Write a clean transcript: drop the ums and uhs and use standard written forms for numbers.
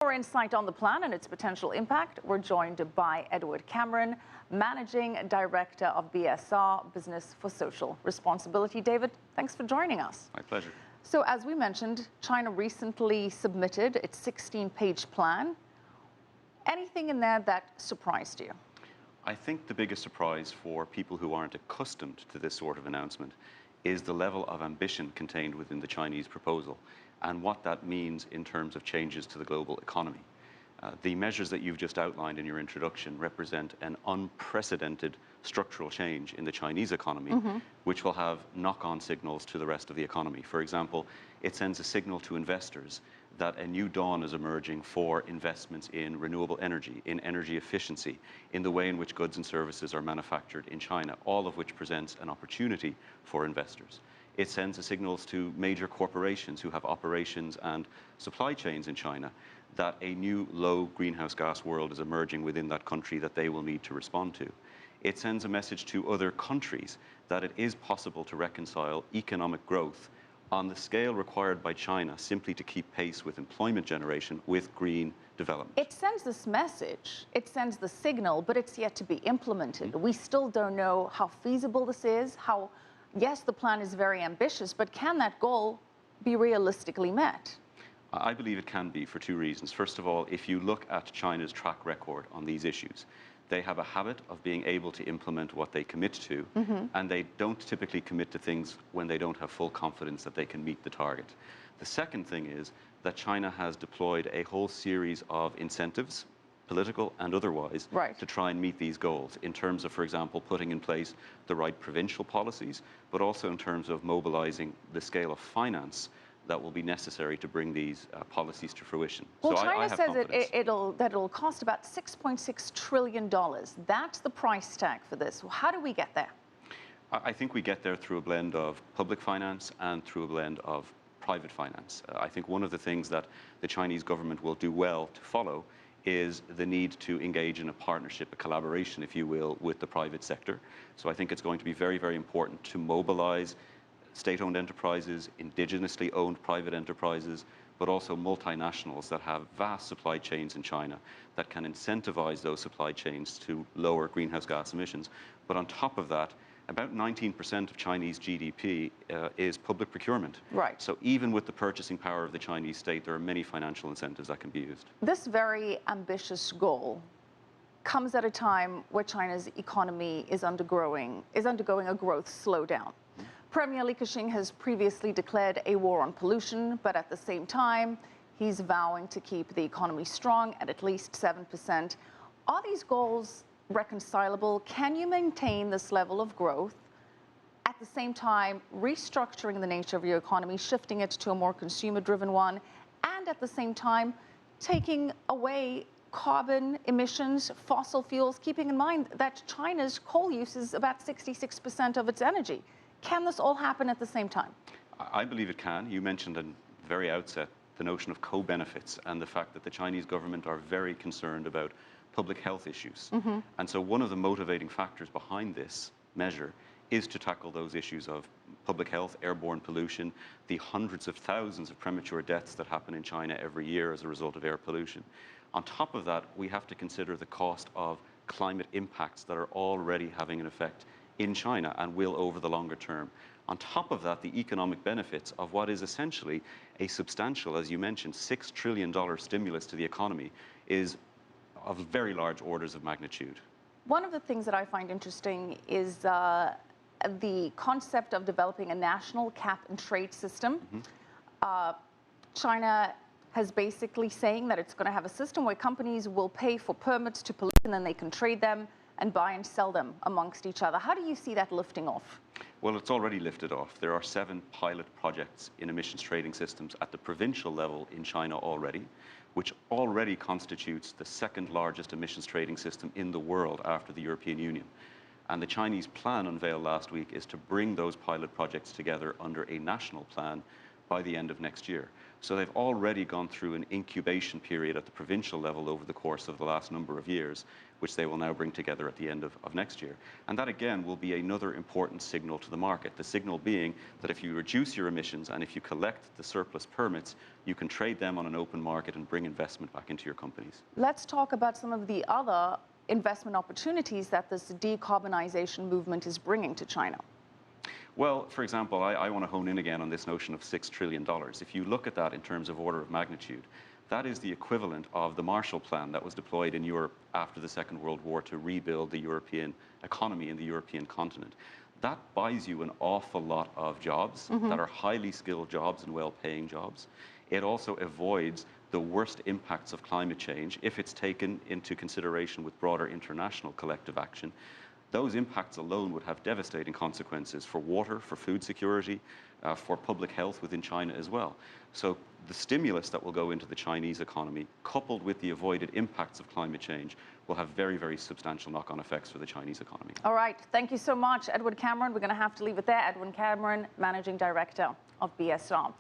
For insight on the plan and its potential impact, we're joined by Edward Cameron, Managing Director of BSR, Business for Social Responsibility. David, thanks for joining us. My pleasure. So as we mentioned, China recently submitted its 16-page plan. Anything in there that surprised you? I think the biggest surprise for people who aren't accustomed to this sort of announcement is the level of ambition contained within the Chinese proposal and what that means in terms of changes to the global economy. The measures that you've just outlined in your introduction represent an unprecedented structural change in the Chinese economy, which will have knock-on signals to the rest of the economy. For example, it sends a signal to investors that a new dawn is emerging for investments in renewable energy, in energy efficiency, in the way in which goods and services are manufactured in China, all of which presents an opportunity for investors. It sends signals to major corporations who have operations and supply chains in China that a new low greenhouse gas world is emerging within that country that they will need to respond to. It sends a message to other countries that it is possible to reconcile economic growth on the scale required by China simply to keep pace with employment generation with green development. It sends this message, it sends the signal, but it's yet to be implemented. We still don't know how feasible this is, how, yes, the plan is very ambitious, but can that goal be realistically met? I believe it can be for two reasons. First of all, if you look at China's track record on these issues, they have a habit of being able to implement what they commit to, and they don't typically commit to things when they don't have full confidence that they can meet the target. The second thing is that China has deployed a whole series of incentives, political and otherwise, to try and meet these goals in terms of, for example, putting in place the right provincial policies, but also in terms of mobilizing the scale of finance that will be necessary to bring these policies to fruition. Well, so China I have says confidence. that it'll cost about $6.6 trillion. That's the price tag for this. How do we get there? I think we get there through a blend of public finance and through a blend of private finance. I think one of the things that the Chinese government will do well to follow is the need to engage in a partnership, a collaboration, if you will, with the private sector. So I think it's going to be very, very important to mobilize state-owned enterprises, indigenously owned private enterprises, but also multinationals that have vast supply chains in China that can incentivize those supply chains to lower greenhouse gas emissions. But on top of that, about 19% of Chinese GDP is public procurement. Right. So even with the purchasing power of the Chinese state, there are many financial incentives that can be used. This very ambitious goal comes at a time where China's economy is undergoing a growth slowdown. Premier Li Keqiang has previously declared a war on pollution, but at the same time, he's vowing to keep the economy strong at least 7%. Are these goals reconcilable? Can you maintain this level of growth at the same time restructuring the nature of your economy, shifting it to a more consumer-driven one, and at the same time taking away carbon emissions, fossil fuels, keeping in mind that China's coal use is about 66% of its energy? Can this all happen at the same time? I believe it can. You mentioned at the very outset the notion of co-benefits and the fact that the Chinese government are very concerned about public health issues. And so one of the motivating factors behind this measure is to tackle those issues of public health, airborne pollution, the hundreds of thousands of premature deaths that happen in China every year as a result of air pollution. On top of that, we have to consider the cost of climate impacts that are already having an effect in China and will over the longer term. On top of that, the economic benefits of what is essentially a substantial, as you mentioned, $6 trillion stimulus to the economy is of very large orders of magnitude. One of the things that I find interesting is the concept of developing a national cap and trade system. China has basically saying that it's going to have a system where companies will pay for permits to pollute and then they can trade them and buy and sell them amongst each other. How do you see that lifting off? Well, it's already lifted off. There are 7 pilot projects in emissions trading systems at the provincial level in China already, which already constitutes the second largest emissions trading system in the world after the European Union. And the Chinese plan unveiled last week is to bring those pilot projects together under a national plan by the end of next year. So they've already gone through an incubation period at the provincial level over the course of the last number of years, which they will now bring together at the end of next year. And that, again, will be another important signal to the market. The signal being that if you reduce your emissions and if you collect the surplus permits, you can trade them on an open market and bring investment back into your companies. Let's talk about some of the other investment opportunities that this decarbonization movement is bringing to China. Well, for example, I want to hone in again on this notion of $6 trillion. If you look at that in terms of order of magnitude, that is the equivalent of the Marshall Plan that was deployed in Europe after the Second World War to rebuild the European economy in the European continent. That buys you an awful lot of jobs that are highly skilled jobs and well-paying jobs. It also avoids the worst impacts of climate change if it's taken into consideration with broader international collective action. Those impacts alone would have devastating consequences for water, for food security, for public health within China as well. So the stimulus that will go into the Chinese economy, coupled with the avoided impacts of climate change, will have very, very substantial knock-on effects for the Chinese economy. All right. Thank you so much, Edward Cameron. We're going to have to leave it there. Edward Cameron, Managing Director of BSR.